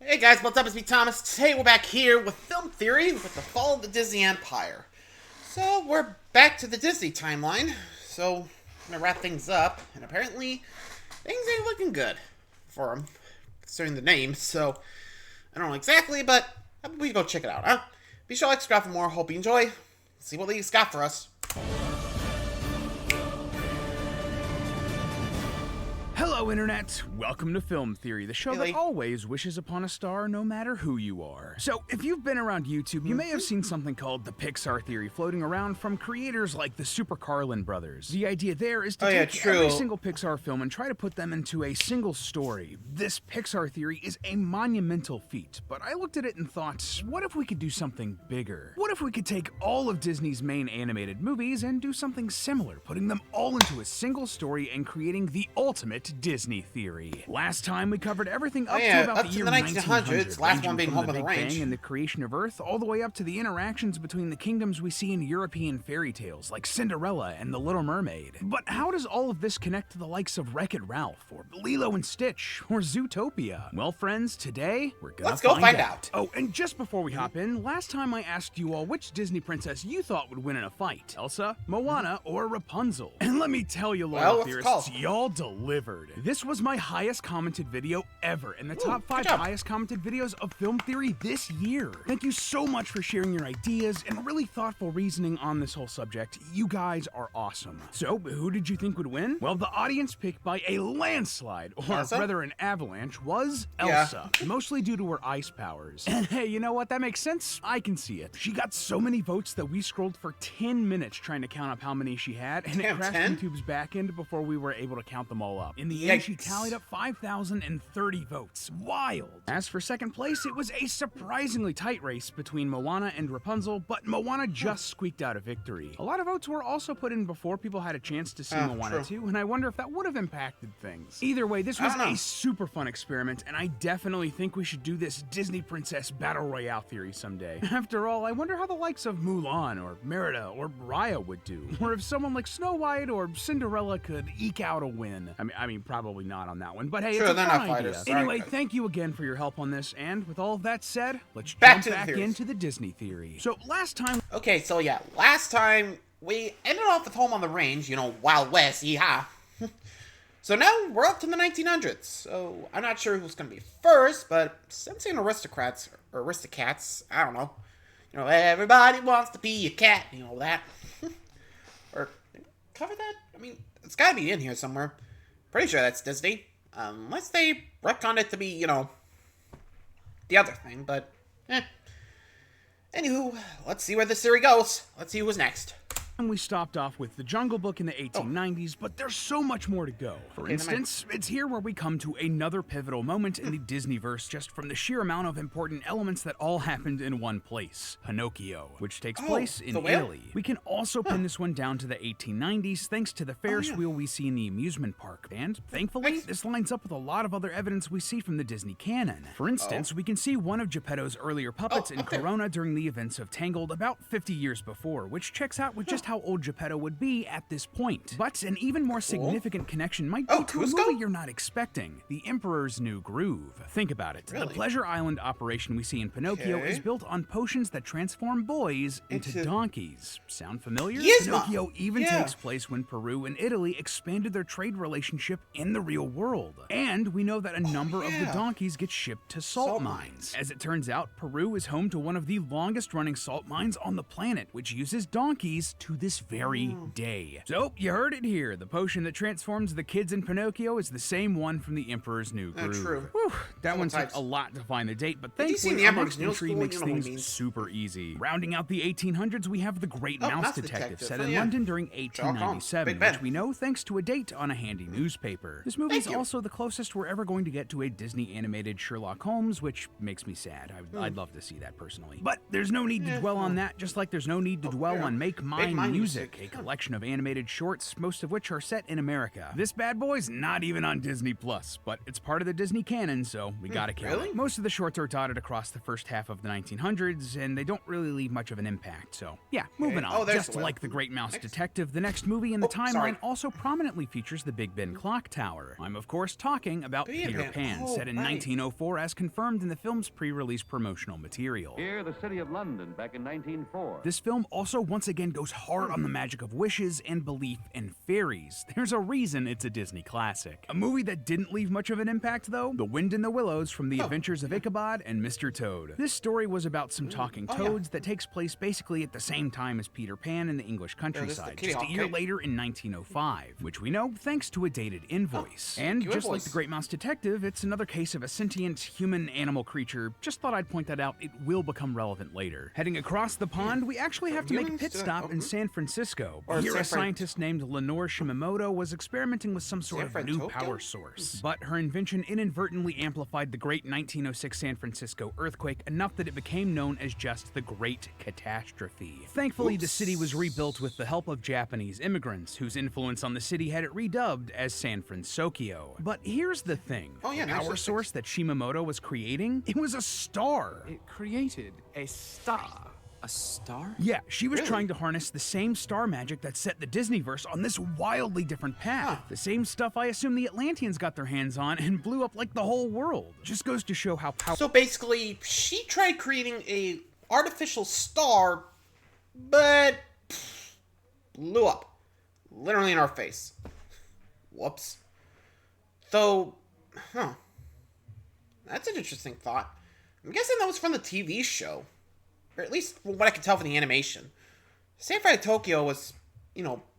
Hey guys, what's up? It's me, Thomas. Today we're back here with Film Theory with the fall of the Disney Empire. So we're back to the Disney timeline. So I'm gonna wrap things up, and apparently things ain't looking good for them, considering the name. So I don't know exactly, but we go check it out, huh? Be sure to like, subscribe for more. Hope you enjoy. See what Lee's got for us. Hello, Internet! Welcome to Film Theory, the show that always wishes upon a star no matter who you are. So, if you've been around YouTube, you may have seen something called the Pixar Theory floating around from creators like the Super Carlin brothers. The idea there is to take every single Pixar film and try to put them into a single story. This Pixar Theory is a monumental feat, but I looked at it and thought, what if we could do something bigger? What if we could take all of Disney's main animated movies and do something similar, putting them all into a single story and creating the ultimate Disney theory. Last time we covered everything up to about the year 1900, last one being from Home the on the Big Range, Bang and the creation of Earth, all the way up to the interactions between the kingdoms we see in European fairy tales like Cinderella and The Little Mermaid. But how does all of this connect to the likes of Wreck-It Ralph, or Lilo and Stitch, or Zootopia? Well, friends, today we're gonna find out. Oh, and just before we hop in, last time I asked you all which Disney princess you thought would win in a fight: Elsa, Moana, or Rapunzel? And let me tell you, loyal theorists, y'all delivered. This was my highest commented video ever, and the top 5 highest commented videos of Film Theory this year. Thank you so much for sharing your ideas and really thoughtful reasoning on this whole subject. You guys are awesome. So, who did you think would win? Well, the audience pick by a landslide, or rather an avalanche, was Elsa, mostly due to her ice powers. And hey, you know what? That makes sense. I can see it. She got so many votes that we scrolled for 10 minutes trying to count up how many she had, and it crashed YouTube's backend before we were able to count them all up. In the end, she tallied up 5,030 votes. Wild! As for second place, it was a surprisingly tight race between Moana and Rapunzel, but Moana just squeaked out a victory. A lot of votes were also put in before people had a chance to see Moana 2, and I wonder if that would have impacted things. Either way, this was a super fun experiment, and I definitely think we should do this Disney Princess Battle Royale theory someday. After all, I wonder how the likes of Mulan, or Merida, or Raya would do, or if someone like Snow White or Cinderella could eke out a win. I mean, probably not on that one, but hey, it's a fun idea. Anyway, thank you again for your help on this, and with all of that said, let's jump back into the Disney theory. So last time... last time we ended off with Home on the Range, you know, Wild West, yeehaw. So now we're up to the 1900s, so I'm not sure who's going to be first, but since saying aristocrats, or aristocats, I don't know. You know, everybody wants to be a cat, you know that. Or, cover that? I mean, it's got to be in here somewhere. Pretty sure that's Disney. Unless they retconned it to be, you know, the other thing, but, Anywho, let's see where this series goes. Let's see who's next. We stopped off with The Jungle Book in the 1890s, but there's so much more to go. For instance, it's here where we come to another pivotal moment in the Disneyverse, just from the sheer amount of important elements that all happened in one place: Pinocchio, which takes place in Italy. We can also pin this one down to the 1890s thanks to the Ferris wheel we see in the amusement park, and thankfully, this lines up with a lot of other evidence we see from the Disney canon. For instance, we can see one of Geppetto's earlier puppets in Corona during the events of Tangled about 50 years before, which checks out with just how old Geppetto would be at this point. But an even more significant connection might be to a movie you're not expecting: The Emperor's New Groove. Think about it. The Pleasure Island operation we see in Pinocchio is built on potions that transform boys into donkeys. Sound familiar? Pinocchio even takes place when Peru and Italy expanded their trade relationship in the real world. And we know that a number of the donkeys get shipped to salt mines. As it turns out, Peru is home to one of the longest running salt mines on the planet, which uses donkeys to this very day. So, you heard it here. The potion that transforms the kids in Pinocchio is the same one from The Emperor's New Groove. Whew, that one took a lot to find the date, but thankfully our next entry makes things super easy. Rounding out the 1800s, we have The Great Mouse Detective, set in London during 1897, which we know thanks to a date on a handy newspaper. This movie is also the closest we're ever going to get to a Disney animated Sherlock Holmes, which makes me sad. I'd love to see that personally. But there's no need to dwell on that, just like there's no need to dwell on Make Mine Music, a collection of animated shorts, most of which are set in America. This bad boy's not even on Disney Plus, but it's part of the Disney canon, so we gotta count it. Most of the shorts are dotted across the first half of the 1900s, and they don't really leave much of an impact, so yeah, moving on. Just like The Great Mouse Detective, the next movie in the timeline also prominently features the Big Ben Clock Tower. I'm of course talking about Peter Pan, set in 1904 as confirmed in the film's pre-release promotional material. Here, the city of London, back in 1904. This film also once again goes hard on the magic of wishes and belief in fairies. There's a reason it's a Disney classic. A movie that didn't leave much of an impact though, The Wind in the Willows from The Adventures of Ichabod and Mr. Toad. This story was about some talking toads that takes place basically at the same time as Peter Pan in the English countryside, just a year later in 1905, which we know thanks to a dated invoice. And just like The Great Mouse Detective, it's another case of a sentient human-animal creature. Just thought I'd point that out. It will become relevant later. Heading across the pond, we actually have to make a pit stop in San Francisco. Here, a scientist named Lenore Shimamoto was experimenting with some sort of new power source. But her invention inadvertently amplified the great 1906 San Francisco earthquake enough that it became known as just the Great Catastrophe. Thankfully, the city was rebuilt with the help of Japanese immigrants, whose influence on the city had it redubbed as San Fransokyo. But here's the thing. The power source that Shimamoto was creating, it was a star. It created a star. A star? Yeah, she was trying to harness the same star magic that set the Disneyverse on this wildly different path. The same stuff I assume the Atlanteans got their hands on and blew up like the whole world. Just goes to show how powerful. So basically, she tried creating a artificial star, but blew up. Literally in our face. Whoops. Though, that's an interesting thought. I'm guessing that was from the TV show. Or at least from what I can tell from the animation. San Fran Tokyo was,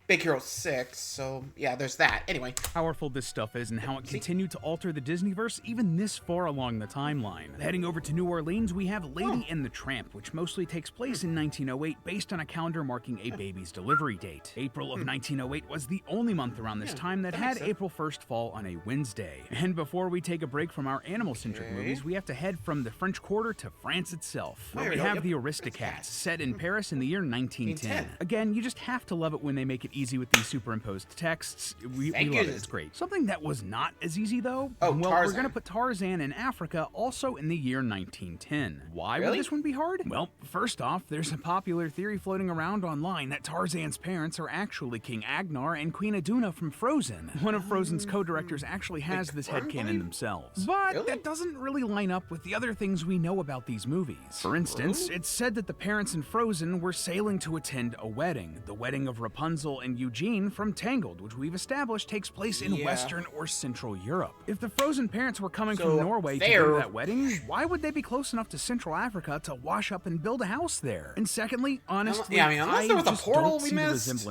Big Hero 6, so yeah, there's that. Anyway. Powerful this stuff is and how it continued to alter the Disneyverse even this far along the timeline. Heading over to New Orleans, we have Lady and the Tramp, which mostly takes place in 1908 based on a calendar marking a baby's delivery date. April of 1908 was the only month around this time that had April 1st fall on a Wednesday. And before we take a break from our animal-centric movies, we have to head from the French Quarter to France itself, where we have the Aristocats, set in Paris in the year 1910. Again, you just have to love it when they make it easy with these superimposed texts. We love it. It's great. Something that was not as easy though. We're gonna put Tarzan in Africa also in the year 1910. Why would this one be hard? Well, first off, there's a popular theory floating around online that Tarzan's parents are actually King Agnar and Queen Iduna from Frozen. One of Frozen's co-directors actually has this headcanon themselves. But that doesn't really line up with the other things we know about these movies. For instance, it's said that the parents in Frozen were sailing to attend a wedding, the wedding of Rapunzel and Eugene from Tangled, which we've established takes place in Western or Central Europe. If the Frozen parents were coming from Norway to go to that wedding, why would they be close enough to Central Africa to wash up and build a house there? And secondly, honestly, unless there was a portal we missed.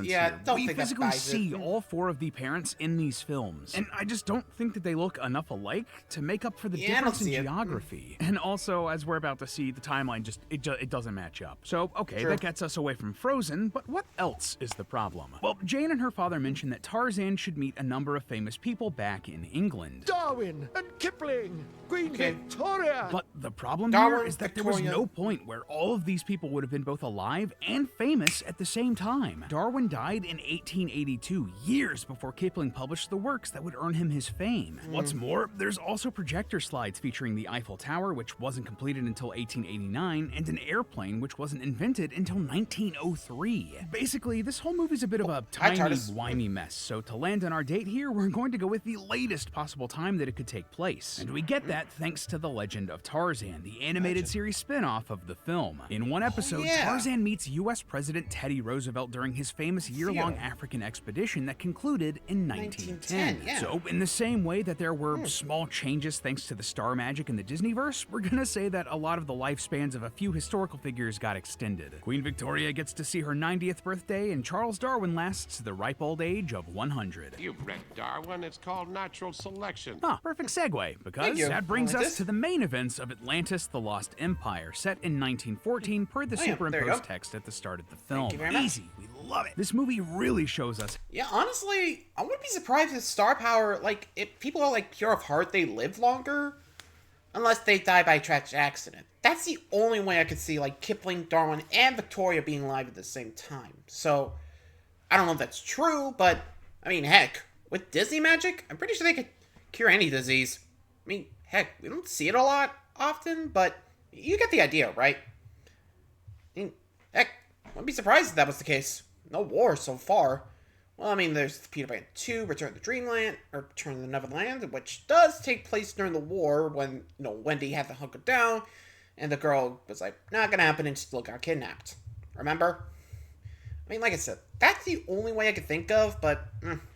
We physically see all four of the parents in these films, and I just don't think that they look enough alike to make up for the difference in geography. And also, as we're about to see, the timeline it doesn't match up. So, okay, that gets us away from Frozen, but what else is the problem? Well, Jane and her father mentioned that Tarzan should meet a number of famous people back in England. Darwin and Kipling, Queen Victoria. But the problem here is that there was no point where all of these people would have been both alive and famous at the same time. Darwin died in 1882, years before Kipling published the works that would earn him his fame. What's more, there's also projector slides featuring the Eiffel Tower, which wasn't completed until 1889, and an airplane, which wasn't invented until 1903. Basically, this whole movie's a bit of a tiny, whiny mess, so to land on our date here, we're going to go with the latest possible time that it could take place. And we get that thanks to The Legend of Tarzan, the animated series spin-off of the film. In one episode, Tarzan meets U.S. President Teddy Roosevelt during his famous year-long African expedition that concluded in 1910. So, in the same way that there were small changes thanks to the star magic in the Disneyverse, we're gonna say that a lot of the lifespans of a few historical figures got extended. Queen Victoria gets to see her 90th birthday, and Charles Darwin lasts the ripe old age of 100. You've read Darwin. It's called natural selection. Perfect segue, because that brings us to the main events of Atlantis: The Lost Empire, set in 1914 per the superimposed text at the start of the film. Easy, we love it. This movie really shows us. Yeah, honestly, I wouldn't be surprised if star power, if people are pure of heart, they live longer, unless they die by a tragic accident. That's the only way I could see Kipling, Darwin, and Victoria being alive at the same time. So, I don't know if that's true, but I mean, heck, with Disney magic, I'm pretty sure they could cure any disease. I mean, heck, we don't see it a lot often, but you get the idea, right? I mean, heck, wouldn't be surprised if that was the case. No war so far. Well, I mean, there's Peter Pan 2, Return to Dreamland, or Return to the Neverland, which does take place during the war when, Wendy had to hunker down, and the girl was like, not gonna happen, and still got kidnapped. Remember? I mean, like I said, that's the only way I could think of, but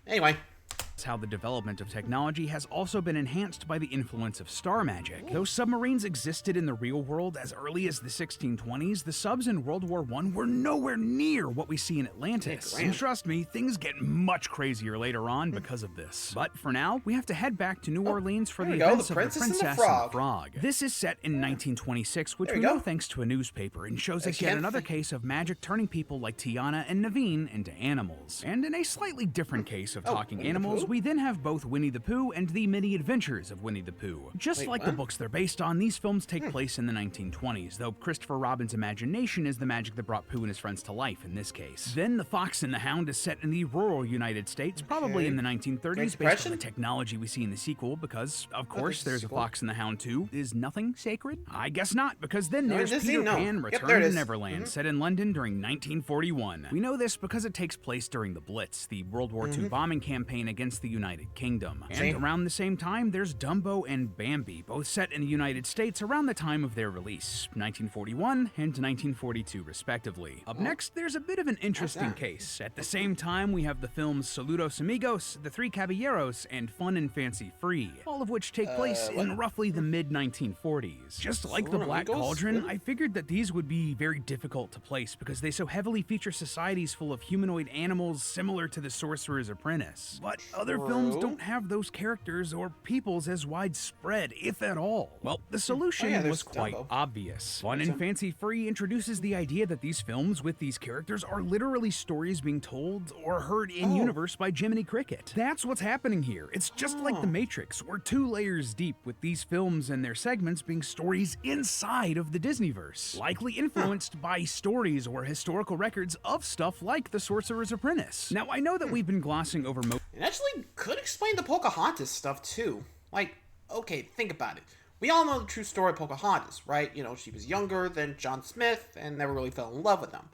anyway. That's how the development of technology has also been enhanced by the influence of star magic. Though submarines existed in the real world as early as the 1620s, the subs in World War I were nowhere near what we see in Atlantis. And trust me, things get much crazier later on because of this. But for now, we have to head back to New Orleans for the events of The Princess and the Frog. This is set in 1926, which we know thanks to a newspaper, and shows us yet another case of magic turning people like Tiana and Naveen into animals. And in a slightly different case of talking animals, we then have both Winnie the Pooh and the Many Adventures of Winnie the Pooh. Just like the books they're based on, these films take place in the 1920s, though Christopher Robin's imagination is the magic that brought Pooh and his friends to life in this case. Then The Fox and the Hound is set in the rural United States, probably in the 1930s, based on the technology we see in the sequel, because, of course, there's A Fox and the Hound 2. Is nothing sacred? I guess not, because then there's Peter Pan Return to Neverland, set in London during 1941. We know this because it takes place during the Blitz, the World War II bombing campaign against the United Kingdom. And around the same time, there's Dumbo and Bambi, both set in the United States around the time of their release, 1941 and 1942 respectively. Up next, there's a bit of an interesting case. At the same time, we have the films Saludos Amigos, The Three Caballeros, and Fun and Fancy Free, all of which take place in roughly the mid-1940s. Just like The Black Cauldron, I figured that these would be very difficult to place because they so heavily feature societies full of humanoid animals similar to The Sorcerer's Apprentice. But other films don't have those characters or peoples as widespread, if at all. Well, the solution was quite obvious. Fun and Fancy Free introduces the idea that these films with these characters are literally stories being told or heard in universe by Jiminy Cricket. That's what's happening here. It's just like The Matrix. We're 2 layers deep with these films and their segments being stories inside of the Disneyverse, likely influenced by stories or historical records of stuff like The Sorcerer's Apprentice. Now, I know that we've been glossing over It actually could explain the Pocahontas stuff, too. Like, okay, think about it. We all know the true story of Pocahontas, right? She was younger than John Smith and never really fell in love with him.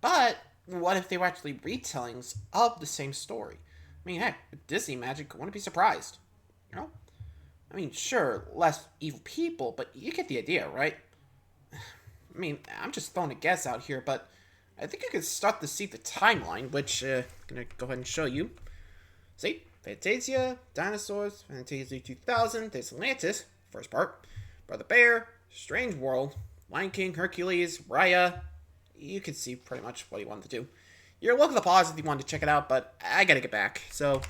But what if they were actually retellings of the same story? I mean, heck, with Disney magic, I wouldn't be surprised. I mean, sure, less evil people, but you get the idea, right? I mean, I'm just throwing a guess out here, but I think I could start to see the timeline, which I'm going to go ahead and show you. See? Fantasia, Dinosaurs, Fantasia 2000, there's Atlantis, first part, Brother Bear, Strange World, Lion King, Hercules, Raya. You can see pretty much what he wanted to do. You're welcome to pause if you wanted to check it out, but I gotta get back. So,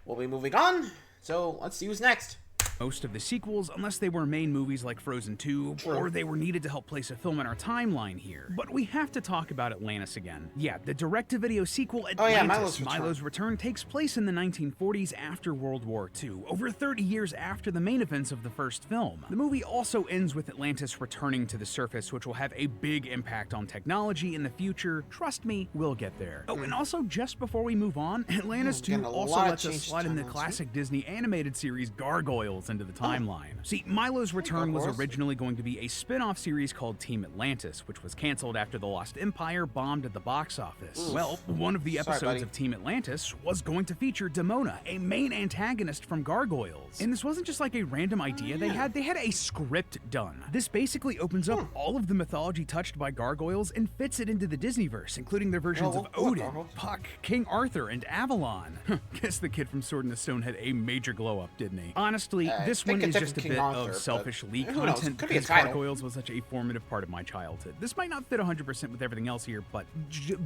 we'll be moving on. So, let's see who's next. most of the sequels unless they were main movies like Frozen 2, or they were needed to help place a film in our timeline here. But we have to talk about Atlantis again. Yeah, the direct-to-video sequel Atlantis, Milo's Return, takes place in the 1940s after World War II, over 30 years after the main events of the first film. The movie also ends with Atlantis returning to the surface, which will have a big impact on technology in the future. Trust me, we'll get there. Oh, and also, just before we move on, Atlantis 2 also lets us slide in the classic Disney animated series Gargoyles into the timeline. See, Milo's Return was originally going to be a spin-off series called Team Atlantis, which was canceled after the Lost Empire bombed at the box office. Well, one of the episodes of Team Atlantis was going to feature Demona, a main antagonist from Gargoyles. And this wasn't just like a random idea they had a script done. This basically opens up all of the mythology touched by Gargoyles and fits it into the Disneyverse, including their versions of Odin, Puck, King Arthur, and Avalon. Guess the kid from Sword in the Stone had a major glow-up, didn't he? Honestly, this one is just a bit of selfish leak content because Gargoyles was such a formative part of my childhood. This might not fit 100% with everything else here, but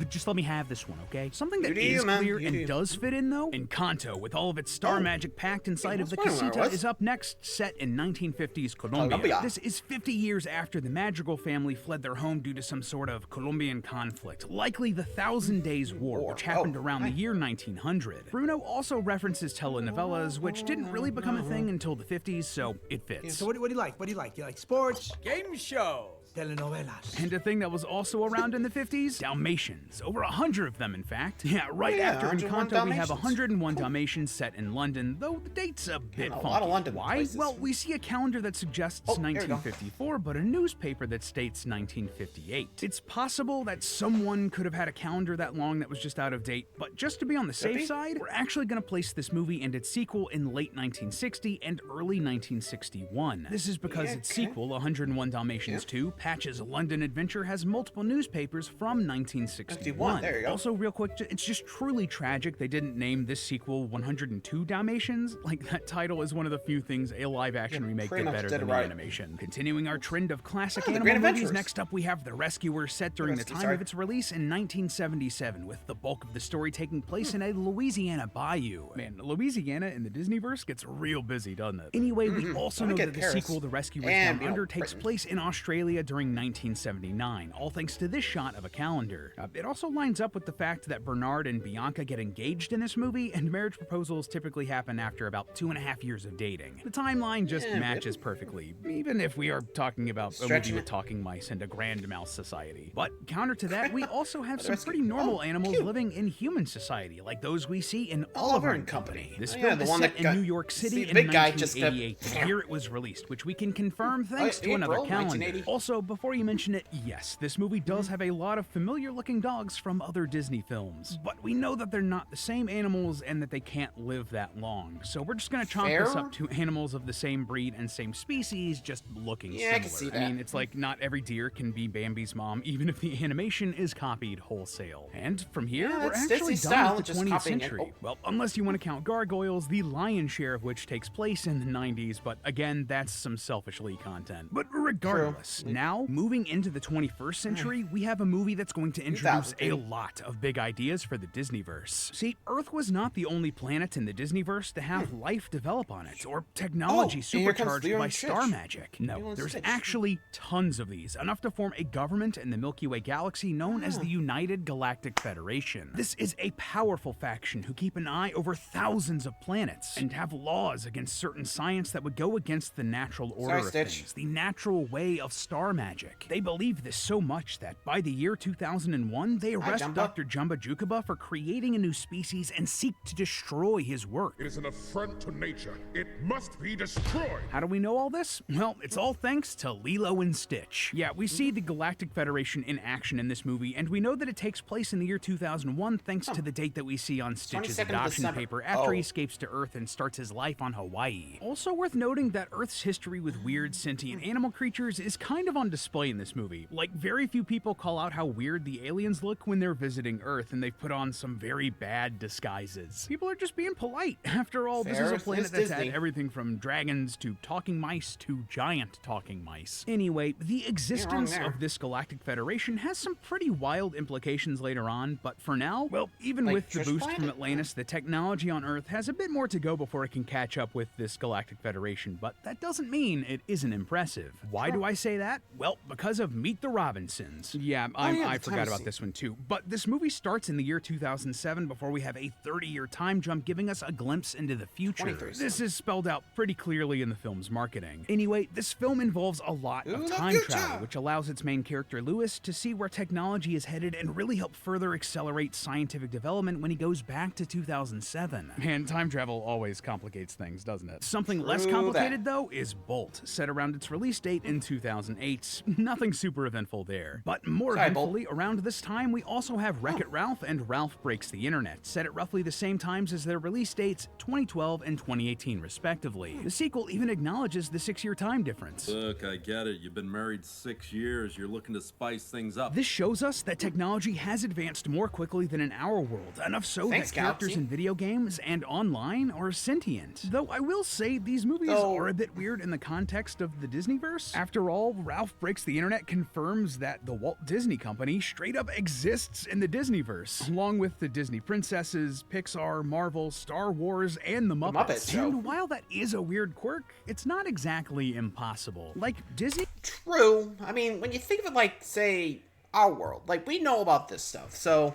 just let me have this one, okay? Something that is clear and does fit in, though, Encanto, with all of its star magic packed inside of the casita, is up next, set in 1950s Colombia. This is 50 years after the Madrigal family fled their home due to some sort of Colombian conflict, likely the Thousand Days War, which happened around the year 1900. Bruno also references telenovelas, which didn't really become a thing until the 50s, so it fits. So what do you like? What do you like? You like sports? Game shows. telenovelas. And a thing that was also around in the 50s? Dalmatians. Over 100 of them, in fact. Yeah, right Yeah, after 101 Encanto, we have Dalmatians. 101 Dalmatians set in London, though the date's a bit a funky. lot of London Why? places. Well, we see a calendar that suggests Oh, here we go. 1954, but a newspaper that states 1958. It's possible that someone could have had a calendar that long that was just out of date, but just to be on the safe be. side, we're actually going to place this movie and its sequel in late 1960 and early 1961. This is because Yeah, its okay. sequel, 101 Dalmatians 2, Patch's London Adventure, has multiple newspapers from 1961. There you go. Also, real quick, it's just truly tragic they didn't name this sequel 102 Dalmatians. Like, that title is one of the few things a live-action remake pretty did much better did than it right. the animation. Continuing our trend of classic Oh, the animal Great movies, Adventures. next up we have The Rescuer, set during the Rescue, time sorry. of its release in 1977, with the bulk of the story taking place in a Louisiana bayou. Man, Louisiana in the Disneyverse gets real busy, doesn't it? Anyway, we also Don't know get that the Paris. sequel, The Rescuers And, Down Under, takes Britain. place in Australia during 1979, all thanks to this shot of a calendar. It also lines up with the fact that Bernard and Bianca get engaged in this movie, and marriage proposals typically happen after about 2.5 years of dating. The timeline just matches perfectly, even if we are talking about a movie Stretching with it. talking mice and a grand mouse society. But counter to that, we also have some Rescue- pretty normal Oh, animals cute. living in human society, like those we see in Oliver Oliver and Company. This Oh, yeah, film the is one set that in got- New York see, City the in big guy just got- 1988. The year it was released, which we can confirm thanks to another April calendar. 1980. Also, before you mention it, yes, this movie does have a lot of familiar-looking dogs from other Disney films, but we know that they're not the same animals and that they can't live that long. So we're just gonna chalk this Fair. up to animals of the same breed and same species, just looking Yeah, similar. I can see that. mean, it's like not every deer can be Bambi's mom, even if the animation is copied wholesale. And from here, Yeah, we're that's actually Disney done style, with the just 20th copying it. century. Oh. Well, unless you want to count gargoyles, the lion's share of which takes place in the 90s, but again, that's some selfish Lee content. But regardless, now, moving into the 21st century, we have a movie that's going to introduce a 2000. lot of big ideas for the Disneyverse. See, Earth was not the only planet in the Disneyverse to have life develop on it, or technology Oh, and here comes supercharged Lilo by and star Stitch. magic. Lilo No, and there's Stitch. actually tons of these, enough to form a government in the Milky Way galaxy known as the United Galactic Federation. This is a powerful faction who keep an eye over thousands of planets and have laws against certain science that would go against the natural order Sorry, of Stitch. things, the natural way of star magic. They believe this so much that by the year 2001, they arrest Jumba. Dr. Jumba Jukaba for creating a new species and seek to destroy his work. It is an affront to nature. It must be destroyed. How do we know all this? Well, it's all thanks to Lilo and Stitch. Yeah, we see the Galactic Federation in action in this movie, and we know that it takes place in the year 2001 thanks to the date that we see on Stitch's 22nd of adoption December. paper after he Oh. escapes to Earth and starts his life on Hawaii. Also worth noting that Earth's history with weird sentient animal creatures is kind of on display in this movie. Like, very few people call out how weird the aliens look when they're visiting Earth, and they've put on some very bad disguises. People are just being polite. After all, this is Fair. a planet It's that's had Disney. everything from dragons to talking mice to giant talking mice. Anyway, the existence there. of this Galactic Federation has some pretty wild implications later on, but for now, well, even Like with the Trish boost from Planet? Atlantis, the technology on Earth has a bit more to go before it can catch up with this Galactic Federation, but that doesn't mean it isn't impressive. Why do I say that? Well, because of Meet the Robinsons. Yeah, I the forgot time about scene. this one too, but this movie starts in the year 2007 before we have a 30-year time jump giving us a glimpse into the future. 23. This is spelled out pretty clearly in the film's marketing. Anyway, this film involves a lot Ooh, of the time future! travel, which allows its main character Lewis to see where technology is headed and really help further accelerate scientific development when he goes back to 2007. Man, time travel always complicates things, doesn't it? Something less True complicated, that. though, is Bolt, set around its release date in 2008. Nothing super eventful there. But more Sorry, Bolt. eventfully, around this time, we also have Wreck-It Ralph and Ralph Breaks the Internet, set at roughly the same times as their release dates, 2012 and 2018 respectively. The sequel even acknowledges the 6-year time difference. Look, I get it. You've been married 6 years. You're looking to spice things up. This shows us that technology has advanced more quickly than in our world, enough so Thanks, that characters Galaxy. in video games and online are sentient. Though I will say these movies Oh. are a bit weird in the context of the Disneyverse. After all, Ralph Breaks the Internet confirms that the Walt Disney Company straight up exists in the Disneyverse, along with the Disney princesses, Pixar, Marvel, Star Wars, and the Muppets. Muppets show. And while that is a weird quirk, it's not exactly impossible. Like, Disney True. I mean, when you think of it like, say, our world, like, we know about this stuff, so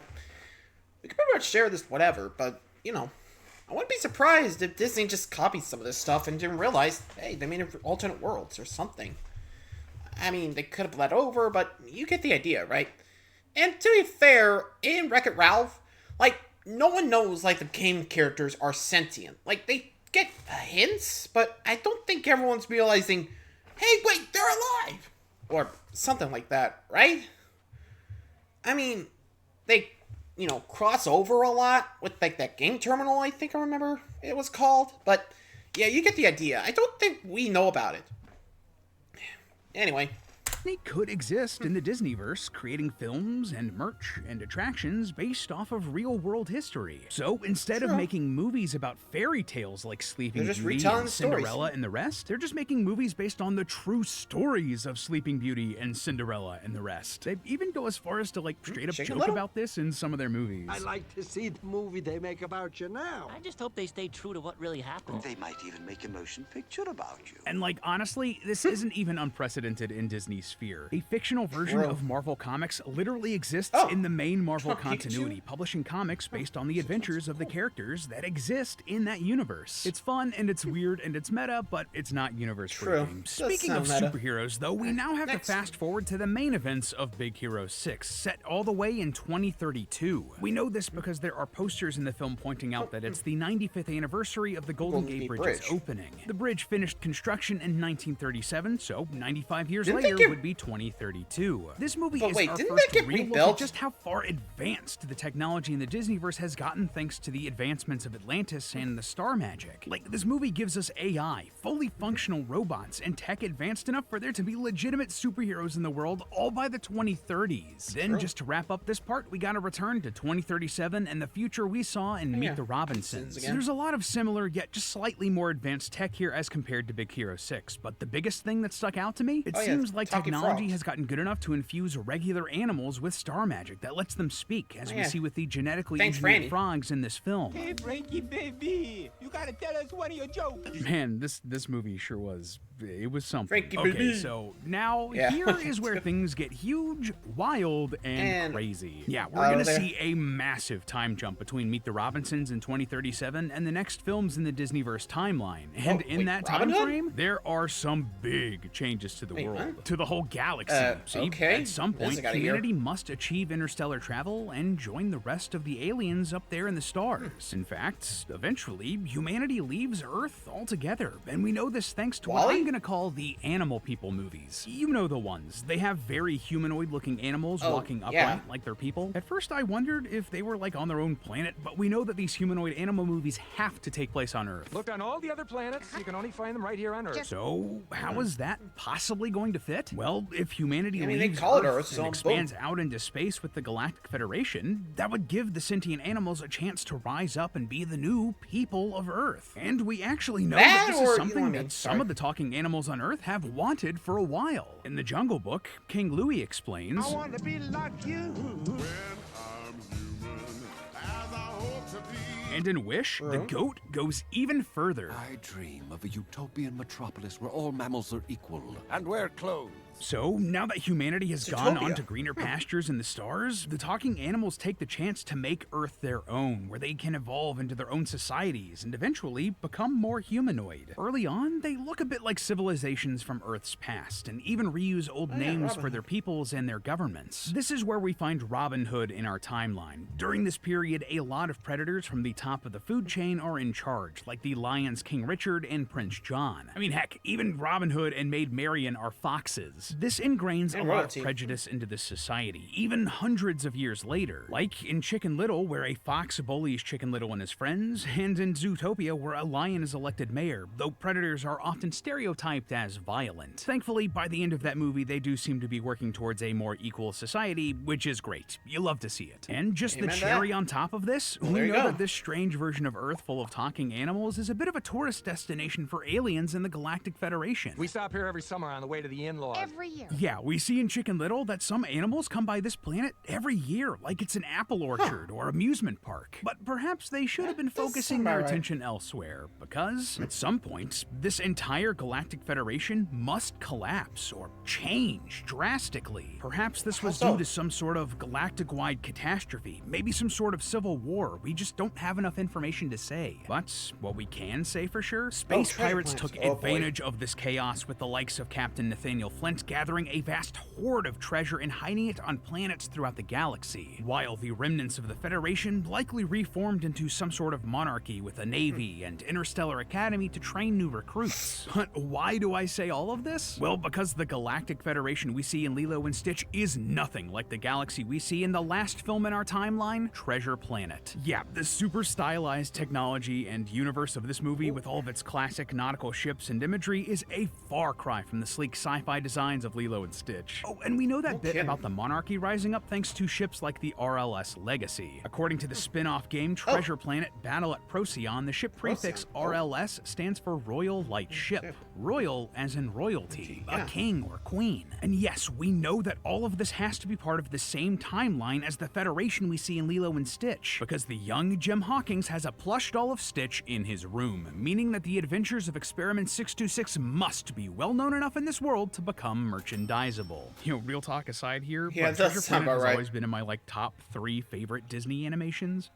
we can pretty much share this whatever, but, you know, I wouldn't be surprised if Disney just copied some of this stuff and didn't realize, hey, they made alternate worlds or something. I mean, they could have bled over, but you get the idea, right? And to be fair, in Wreck-It Ralph, like, no one knows, like, the game characters are sentient. Like, they get hints, but I don't think everyone's realizing, hey, wait, they're alive! Or something like that, right? I mean, they, cross over a lot with, like, that game terminal, I think I remember it was called. But, yeah, you get the idea. I don't think we know about it. Anyway. They could exist in the Disneyverse, creating films and merch and attractions based off of real-world history. So instead of making movies about fairy tales like Sleeping Beauty and Cinderella and the rest, they're just making movies based on the true stories of Sleeping Beauty and Cinderella and the rest. They even go as far as to, like, straight up joke about this in some of their movies. I like to see the movie they make about you now. I just hope they stay true to what really happened. They might even make a motion picture about you. And, like, honestly, this isn't even unprecedented in Disney's sphere. A fictional version of Marvel Comics literally exists in the main Marvel continuity, publishing comics based on the adventures of the characters that exist in that universe. It's fun, and it's weird, and it's meta, but it's not universe-breaking. Speaking of superheroes, though, we now have to fast forward to the main events of Big Hero 6, set all the way in 2032. We know this because there are posters in the film pointing out that it's the 95th anniversary of the Golden Gate Bridge's opening. The bridge finished construction in 1937, so 95 years later would be 2032. This movie is our first real look at just how far advanced the technology in the Disneyverse has gotten thanks to the advancements of Atlantis and the star magic. Like, this movie gives us AI, fully functional robots, and tech advanced enough for there to be legitimate superheroes in the world all by the 2030s. Then, just to wrap up this part, we gotta return to 2037 and the future we saw in Meet the Robinsons. There's a lot of similar, yet just slightly more advanced tech here as compared to Big Hero 6, but the biggest thing that stuck out to me, it seems like technology has gotten good enough to infuse regular animals with star magic that lets them speak, as we see with the genetically engineered frogs in this film. Hey, Frankie, baby, you gotta tell us one of your jokes. Man, this movie sure was. It was something. Frankie, okay, baby. So now here is where things get huge, wild, and crazy. Yeah, we're gonna see a massive time jump between Meet the Robinsons in 2037 and the next films in the Disneyverse timeline. And in that time frame, there are some big changes to the world, to the whole galaxy. At some point, humanity must achieve interstellar travel and join the rest of the aliens up there in the stars. In fact, eventually, humanity leaves Earth altogether, and we know this thanks to what I'm gonna call the animal people movies. You know the ones. They have very humanoid-looking animals walking upright like they're people. At first, I wondered if they were like on their own planet, but we know that these humanoid animal movies have to take place on Earth. Look on all the other planets, you can only find them right here on Earth. So, how is that possibly going to fit? Well, if humanity leaves Earth and expands out into space with the Galactic Federation, that would give the sentient animals a chance to rise up and be the new people of Earth. And we actually know that this is something that some of the talking animals on Earth have wanted for a while. In the Jungle Book, King Louie explains, I want to be like you. When I'm human, as I hope to be. and in Wish, the goat goes even further. I dream of a utopian metropolis where all mammals are equal. And wear clothes. So, now that humanity has gone on to greener pastures in the stars, the talking animals take the chance to make Earth their own, where they can evolve into their own societies and eventually become more humanoid. Early on, they look a bit like civilizations from Earth's past, and even reuse old names for their peoples and their governments. This is where we find Robin Hood in our timeline. During this period, a lot of predators from the top of the food chain are in charge, like the lions King Richard and Prince John. I mean, heck, even Robin Hood and Maid Marian are foxes. This ingrains a lot of prejudice into this society, even hundreds of years later. Like in Chicken Little, where a fox bullies Chicken Little and his friends, and in Zootopia, where a lion is elected mayor, though predators are often stereotyped as violent. Thankfully, by the end of that movie, they do seem to be working towards a more equal society, which is great. You love to see it. And just the cherry on top of this, we know that this strange version of Earth full of talking animals is a bit of a tourist destination for aliens in the Galactic Federation. We stop here every summer on the way to the in-laws. Every year. Yeah, we see in Chicken Little that some animals come by this planet every year, like it's an apple orchard or amusement park. But perhaps they should have been focusing their attention elsewhere, because at some point, this entire Galactic Federation must collapse or change drastically. Perhaps this was due to some sort of galactic-wide catastrophe, maybe some sort of civil war. We just don't have enough information to say. But what we can say for sure, space pirates took advantage of this chaos with the likes of Captain Nathaniel Flint gathering a vast hoard of treasure and hiding it on planets throughout the galaxy, while the remnants of the Federation likely reformed into some sort of monarchy with a navy and interstellar academy to train new recruits. But why do I say all of this? Well, because the Galactic Federation we see in Lilo and Stitch is nothing like the galaxy we see in the last film in our timeline, Treasure Planet. Yeah, the super stylized technology and universe of this movie with all of its classic nautical ships and imagery is a far cry from the sleek sci-fi designs of Lilo and Stitch. Oh, and we know that bit about the monarchy rising up thanks to ships like the RLS Legacy. According to the spin-off game Treasure Planet Battle at Procyon, the ship prefix RLS stands for Royal Light Ship. Royal as in royalty, a king or queen. And yes, we know that all of this has to be part of the same timeline as the Federation we see in Lilo and Stitch, because the young Jim Hawkins has a plush doll of Stitch in his room, meaning that the adventures of Experiment 626 must be well known enough in this world to become merchandisable. You know, real talk aside here, but Treasure Planet has always been in my top 3 favorite Disney animations.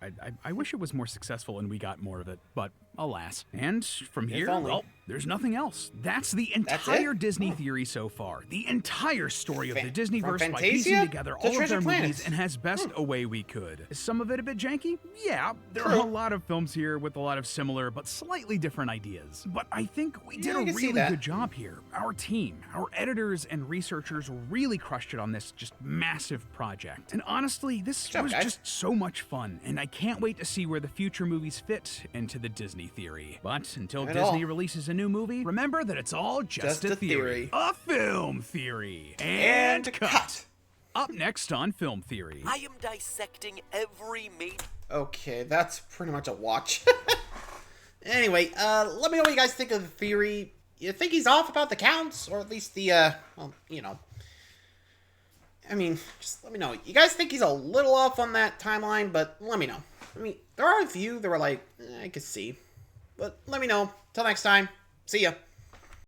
I wish it was more successful and we got more of it, but alas. And from here, well, there's nothing else. That's the entire Disney theory so far. The entire story of the Disneyverse by piecing together all of their movies and as best a way we could. Is some of it a bit janky? Yeah, there are a lot of films here with a lot of similar but slightly different ideas. But I think we did a really good job here. Our team, our editors and researchers really crushed it on this just massive project. And honestly, this was just so much fun, and I can't wait to see where the future movies fit into the Disney theory. But until Disney releases a new movie, remember that it's all just a theory. A film theory. And cut. Up next on Film Theory. I am dissecting every major... Okay, that's pretty much a watch. Anyway, let me know what you guys think of the theory. You think he's off about the counts? Or at least the, well, you know. I mean, just let me know. You guys think he's a little off on that timeline, but let me know. I mean, there are a few that were like, I could see. But let me know. Till next time, see ya.